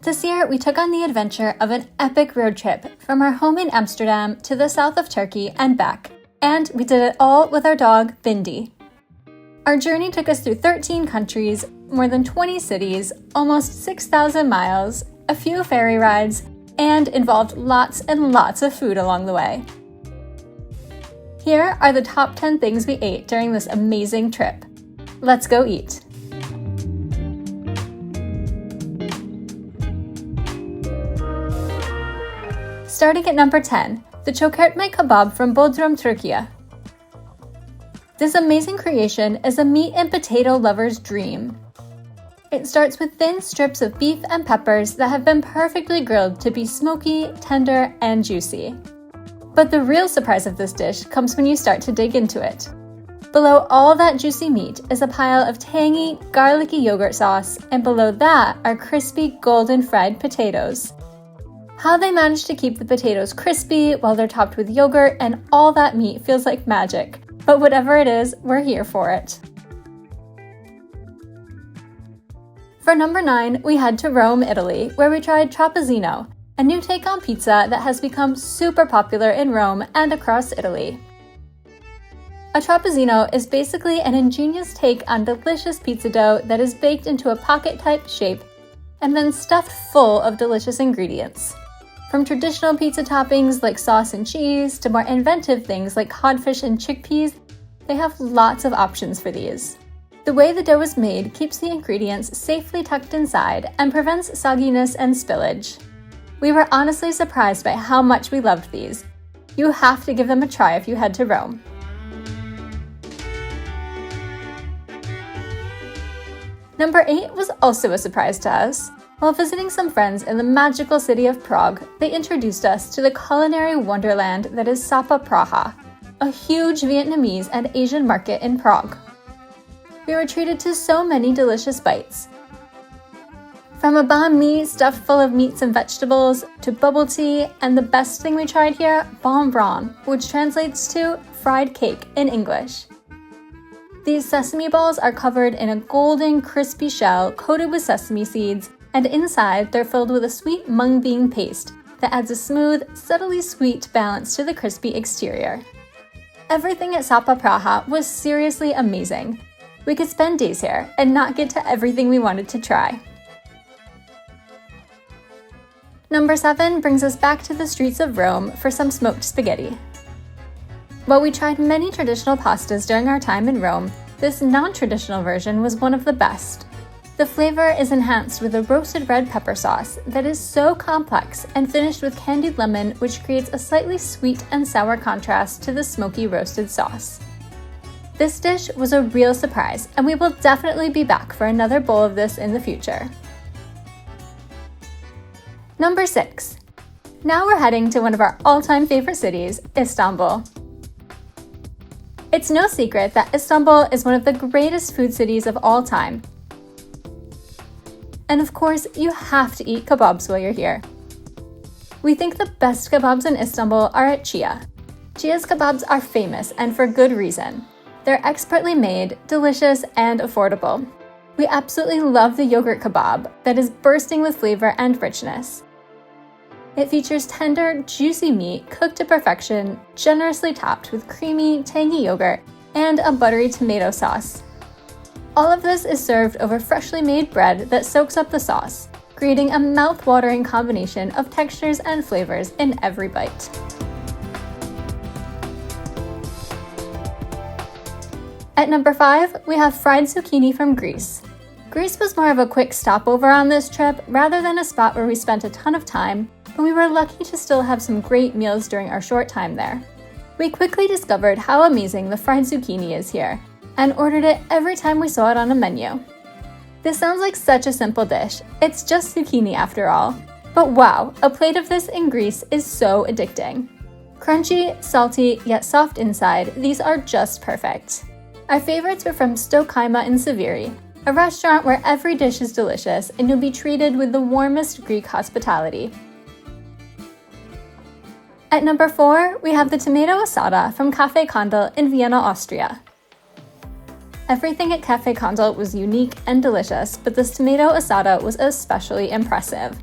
This year, we took on the adventure of an epic road trip from our home in Amsterdam to the south of Turkey and back, and we did it all with our dog, Bindi. Our journey took us through 13 countries, more than 20 cities, almost 6,000 miles, a few ferry rides, and involved lots and lots of food along the way. Here are the top 10 things we ate during this amazing trip. Let's go eat. Starting at number 10, the Cokertme kebab from Bodrum, Turkiye. This amazing creation is a meat and potato lover's dream. It starts with thin strips of beef and peppers that have been perfectly grilled to be smoky, tender, and juicy. But the real surprise of this dish comes when you start to dig into it. Below all that juicy meat is a pile of tangy, garlicky yogurt sauce, and below that are crispy, golden fried potatoes. How they manage to keep the potatoes crispy while they're topped with yogurt and all that meat feels like magic, but whatever it is, we're here for it. For number 9, we head to Rome, Italy, where we tried Trapizzino, a new take on pizza that has become super popular in Rome and across Italy. A trapezzino is basically an ingenious take on delicious pizza dough that is baked into a pocket-type shape and then stuffed full of delicious ingredients. From traditional pizza toppings like sauce and cheese to more inventive things like codfish and chickpeas, they have lots of options for these. The way the dough is made keeps the ingredients safely tucked inside and prevents sogginess and spillage. We were honestly surprised by how much we loved these. You have to give them a try if you head to Rome. Number 8 was also a surprise to us. While visiting some friends in the magical city of Prague, they introduced us to the culinary wonderland that is Sapa, Praha, a huge Vietnamese and Asian market in Prague. We were treated to so many delicious bites. From a banh mi stuffed full of meats and vegetables, to bubble tea, and the best thing we tried here, bonbon, which translates to fried cake in English. These sesame balls are covered in a golden, crispy shell coated with sesame seeds, and inside they're filled with a sweet mung bean paste that adds a smooth, subtly sweet balance to the crispy exterior. Everything at Sapa Praha was seriously amazing. We could spend days here and not get to everything we wanted to try. Number 7 brings us back to the streets of Rome for some smoked spaghetti. While we tried many traditional pastas during our time in Rome, this non-traditional version was one of the best. The flavor is enhanced with a roasted red pepper sauce that is so complex and finished with candied lemon, which creates a slightly sweet and sour contrast to the smoky roasted sauce. This dish was a real surprise, and we will definitely be back for another bowl of this in the future. Number 6. Now we're heading to one of our all-time favorite cities, Istanbul. It's no secret that Istanbul is one of the greatest food cities of all time. And of course, you have to eat kebabs while you're here. We think the best kebabs in Istanbul are at Ciya. Ciya's kebabs are famous, and for good reason. They're expertly made, delicious, and affordable. We absolutely love the yogurt kebab that is bursting with flavor and richness. It features tender, juicy meat cooked to perfection, generously topped with creamy, tangy yogurt, and a buttery tomato sauce. All of this is served over freshly made bread that soaks up the sauce, creating a mouth-watering combination of textures and flavors in every bite. At number 5, we have fried zucchini from Greece. Greece was more of a quick stopover on this trip rather than a spot where we spent a ton of time, but we were lucky to still have some great meals during our short time there. We quickly discovered how amazing the fried zucchini is here, and ordered it every time we saw it on a menu. This sounds like such a simple dish. It's just zucchini after all. But wow, a plate of this in Greece is so addicting. Crunchy, salty, yet soft inside, these are just perfect. Our favorites were from Cokertme in Siviri, a restaurant where every dish is delicious and you'll be treated with the warmest Greek hospitality. At number 4, we have the tomato asada from Cafe Kandel in Vienna, Austria. Everything at Cafe Kandel was unique and delicious, but this tomato asada was especially impressive.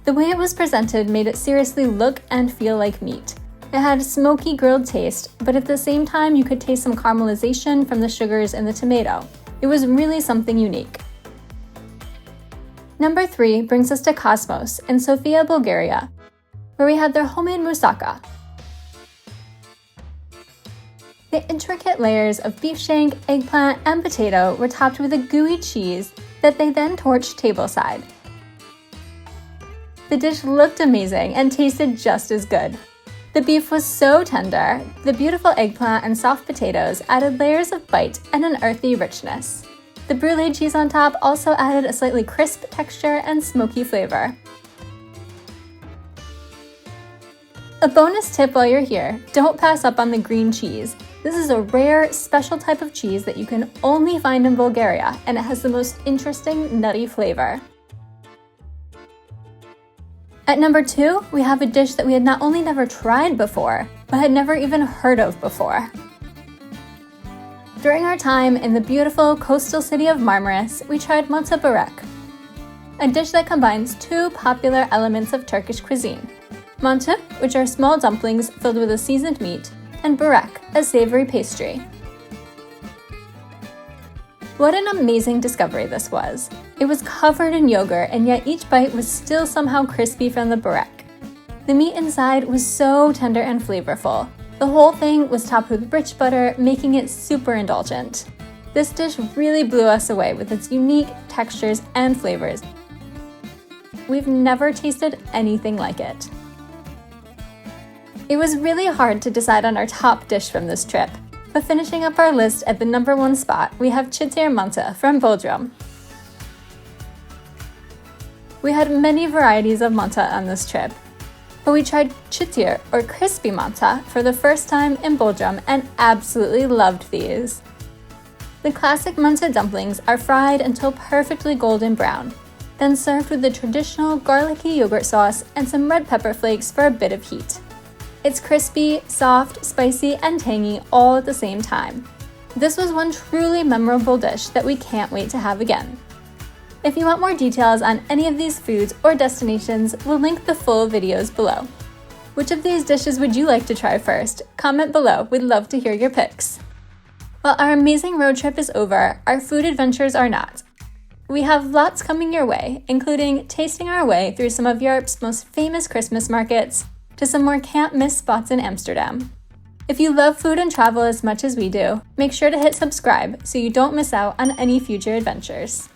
The way it was presented made it seriously look and feel like meat. It had a smoky grilled taste, but at the same time you could taste some caramelization from the sugars in the tomato. It was really something unique. Number 3 brings us to Cosmos in Sofia, Bulgaria, where we had their homemade moussaka. The intricate layers of beef shank, eggplant, and potato were topped with a gooey cheese that they then torched tableside. The dish looked amazing and tasted just as good. The beef was so tender, the beautiful eggplant and soft potatoes added layers of bite and an earthy richness. The brulee cheese on top also added a slightly crisp texture and smoky flavor. A bonus tip while you're here, don't pass up on the green cheese. This is a rare, special type of cheese that you can only find in Bulgaria, and it has the most interesting, nutty flavor. At number 2, we have a dish that we had not only never tried before, but had never even heard of before. During our time in the beautiful coastal city of Marmaris, we tried Manti Borek, a dish that combines 2 popular elements of Turkish cuisine. Manti, which are small dumplings filled with a seasoned meat, and Borek, a savory pastry. What an amazing discovery this was. It was covered in yogurt, and yet each bite was still somehow crispy from the Borek. The meat inside was so tender and flavorful. The whole thing was topped with rich butter, making it super indulgent. This dish really blew us away with its unique textures and flavors. We've never tasted anything like it. It was really hard to decide on our top dish from this trip, but finishing up our list at the number 1 spot, we have Citir Manti from Bodrum. We had many varieties of manti on this trip, but we tried Citir, or crispy manti, for the first time in Bodrum and absolutely loved these. The classic manti dumplings are fried until perfectly golden brown, then served with the traditional garlicky yogurt sauce and some red pepper flakes for a bit of heat. It's crispy, soft, spicy, and tangy all at the same time. This was one truly memorable dish that we can't wait to have again. If you want more details on any of these foods or destinations, we'll link the full videos below. Which of these dishes would you like to try first? Comment below, we'd love to hear your picks. While our amazing road trip is over, our food adventures are not. We have lots coming your way, including tasting our way through some of Europe's most famous Christmas markets, to some more can't-miss spots in Amsterdam. If you love food and travel as much as we do, make sure to hit subscribe so you don't miss out on any future adventures.